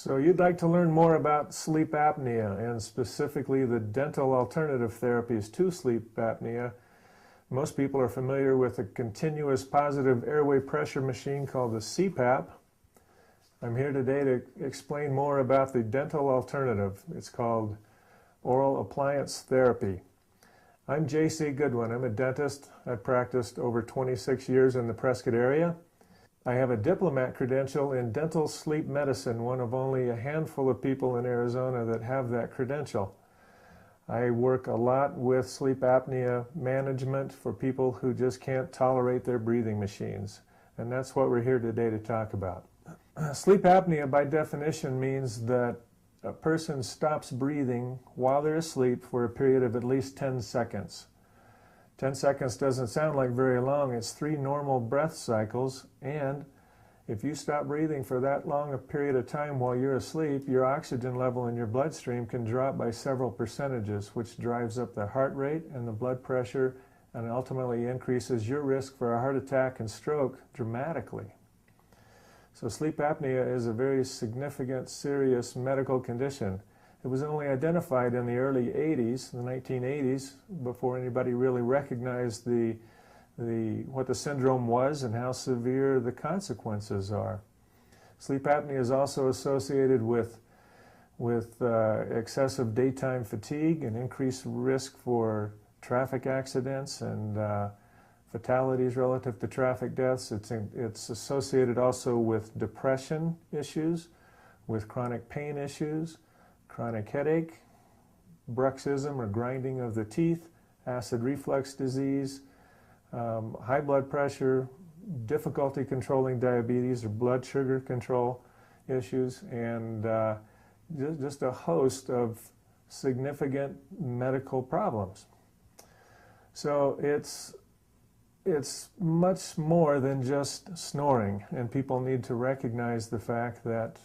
So you'd like to learn more about sleep apnea and specifically the dental alternative therapies to sleep apnea. Most people are familiar with a continuous positive airway pressure machine called the CPAP. I'm here today to explain more about the dental alternative. It's called oral appliance therapy. I'm J.C. Goodwin. I'm a dentist. I've practiced over 26 years in the Prescott area. I have a diplomat credential in dental sleep medicine, one of only a handful of people in Arizona that have that credential. I work a lot with sleep apnea management for people who just can't tolerate their breathing machines. And that's what we're here today to talk about. Sleep apnea, by definition, means that a person stops breathing while they're asleep for a period of at least 10 seconds. 10 seconds doesn't sound like very long. It's 3 normal breath cycles, and if you stop breathing for that long a period of time while you're asleep, your oxygen level in your bloodstream can drop by several percentages, which drives up the heart rate and the blood pressure and ultimately increases your risk for a heart attack and stroke dramatically. So sleep apnea is a very significant, serious medical condition. It was only identified in the early 80s, the 1980s, before anybody really recognized what the syndrome was and how severe the consequences are. Sleep apnea is also associated with excessive daytime fatigue and increased risk for traffic accidents and fatalities relative to traffic deaths. It's associated also with depression issues, with chronic pain issues, chronic headache, bruxism or grinding of the teeth, acid reflux disease, high blood pressure, difficulty controlling diabetes or blood sugar control issues, and just a host of significant medical problems. So it's much more than just snoring, and people need to recognize the fact that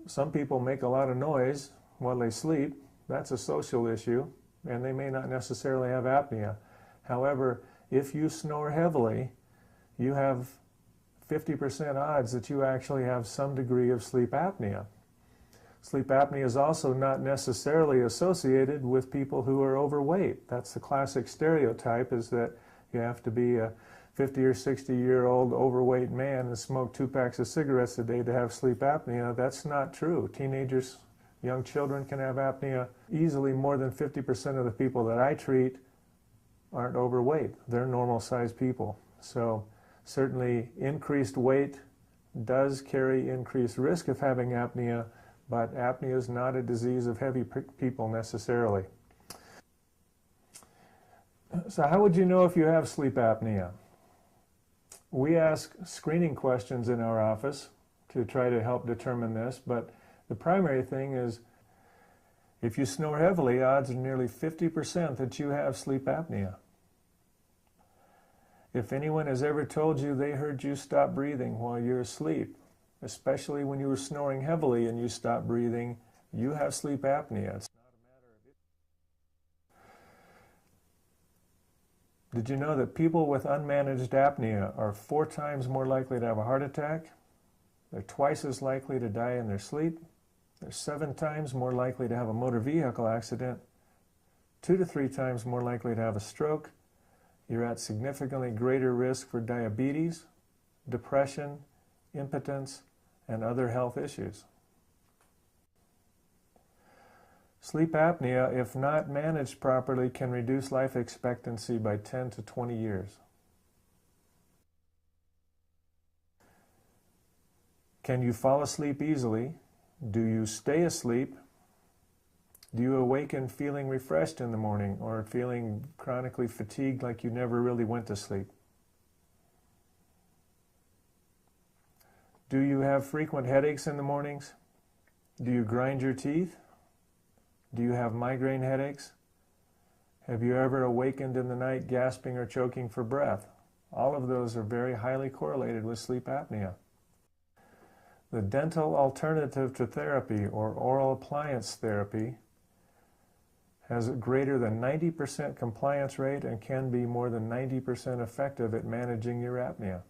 some people make a lot of noise while they sleep. That's a social issue, and they may not necessarily have apnea. However, if you snore heavily, you have 50% odds that you actually have some degree of sleep apnea. Sleep apnea is also not necessarily associated with people who are overweight. That's the classic stereotype, is that you have to be a 50 or 60-year-old overweight man and smoke 2 packs of cigarettes a day to have sleep apnea. That's not true. Teenagers, young children can have apnea. Easily more than 50% of the people that I treat aren't overweight. They're normal-sized people. So certainly increased weight does carry increased risk of having apnea, but apnea is not a disease of heavy people necessarily. So how would you know if you have sleep apnea? We ask screening questions in our office to try to help determine this, but the primary thing is if you snore heavily, odds are nearly 50% that you have sleep apnea. If anyone has ever told you they heard you stop breathing while you're asleep, especially when you were snoring heavily and you stopped breathing, you have sleep apnea. It's not a matter of it. Did you know that people with unmanaged apnea are 4 times more likely to have a heart attack? They're twice as likely to die in their sleep. They're 7 times more likely to have a motor vehicle accident, 2 to 3 times more likely to have a stroke. You're at significantly greater risk for diabetes, depression, impotence, and other health issues. Sleep apnea, if not managed properly, can reduce life expectancy by 10 to 20 years. Can you fall asleep easily? Do you stay asleep? Do you awaken feeling refreshed in the morning or feeling chronically fatigued like you never really went to sleep? Do you have frequent headaches in the mornings? Do you grind your teeth? Do you have migraine headaches? Have you ever awakened in the night gasping or choking for breath? All of those are very highly correlated with sleep apnea. The dental alternative to therapy, or oral appliance therapy, has a greater than 90% compliance rate and can be more than 90% effective at managing your apnea.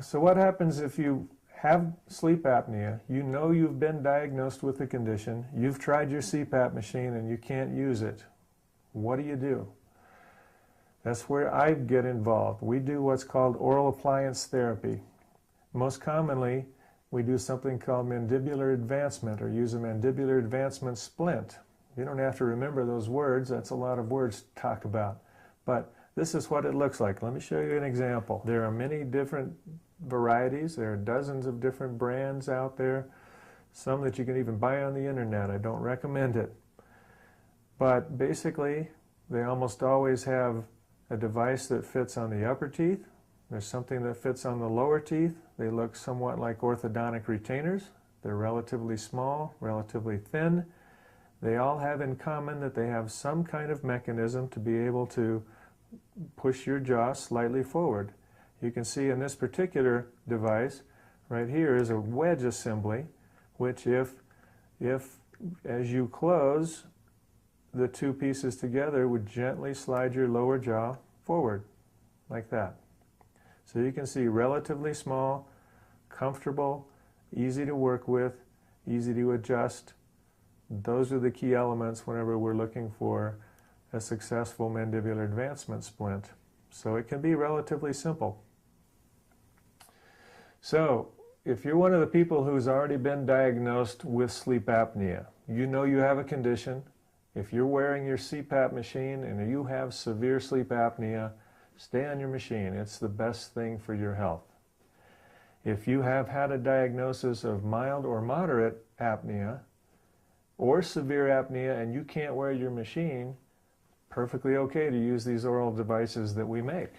So what happens if you have sleep apnea, you know you've been diagnosed with the condition, you've tried your CPAP machine and you can't use it? What do? That's where I get involved. We do what's called oral appliance therapy. Most commonly, we do something called mandibular advancement, or use a mandibular advancement splint. You don't have to remember those words. That's a lot of words to talk about. But this is what it looks like. Let me show you an example. There are many different varieties. There are dozens of different brands out there, some that you can even buy on the internet. I don't recommend it. But basically, they almost always have a device that fits on the upper teeth. There's something that fits on the lower teeth. They look somewhat like orthodontic retainers. They're relatively small, relatively thin. They all have in common that they have some kind of mechanism to be able to push your jaw slightly forward. You can see in this particular device right here is a wedge assembly, which if as you close the two pieces together, would gently slide your lower jaw forward like that. So you can see relatively small, comfortable, easy to work with, easy to adjust. Those are the key elements whenever we're looking for a successful mandibular advancement splint. So it can be relatively simple. So if you're one of the people who's already been diagnosed with sleep apnea, you know you have a condition. If you're wearing your CPAP machine and you have severe sleep apnea, stay on your machine. It's the best thing for your health. If you have had a diagnosis of mild or moderate apnea or severe apnea and you can't wear your machine, perfectly okay to use these oral devices that we make.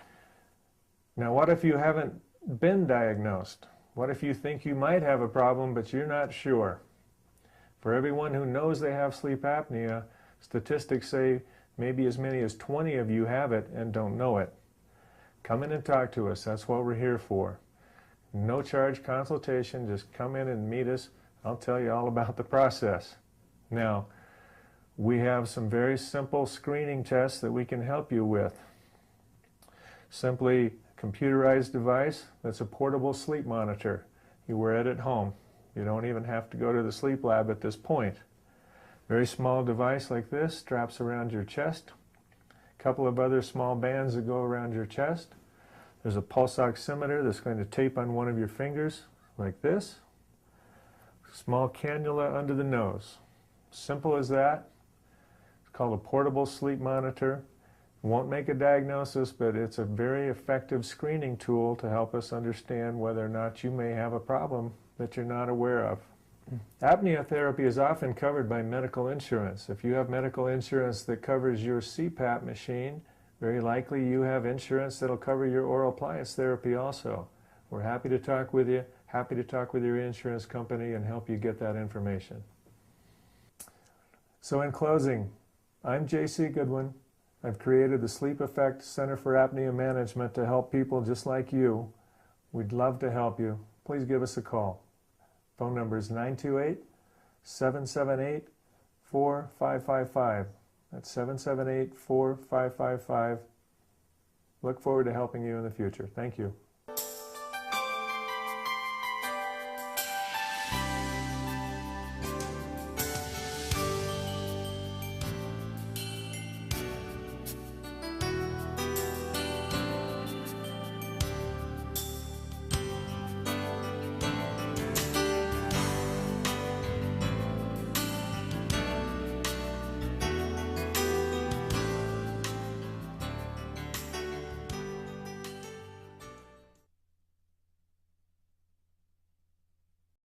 Now, what if you haven't been diagnosed? What if you think you might have a problem but you're not sure? For everyone who knows they have sleep apnea, statistics say maybe as many as 20 of you have it and don't know it. Come in and talk to us. That's what we're here for. No charge consultation. Just come in and meet us. I'll tell you all about the process. Now, we have some very simple screening tests that we can help you with. Simply a computerized device that's a portable sleep monitor. You wear it at home. You don't even have to go to the sleep lab at this point. Very small device like this straps around your chest. A couple of other small bands that go around your chest. There's a pulse oximeter that's going to tape on one of your fingers like this. Small cannula under the nose. Simple as that. It's called a portable sleep monitor. It won't make a diagnosis, but it's a very effective screening tool to help us understand whether or not you may have a problem that you're not aware of. Apnea therapy is often covered by medical insurance. If you have medical insurance that covers your CPAP machine, very likely you have insurance that'll cover your oral appliance therapy also. We're happy to talk with you, happy to talk with your insurance company and help you get that information. So in closing, I'm J.C. Goodwin. I've created the Sleep Effect Center for Apnea Management to help people just like you. We'd love to help you. Please give us a call. Phone number is 928-778-4555. That's 778-4555. Look forward to helping you in the future. Thank you.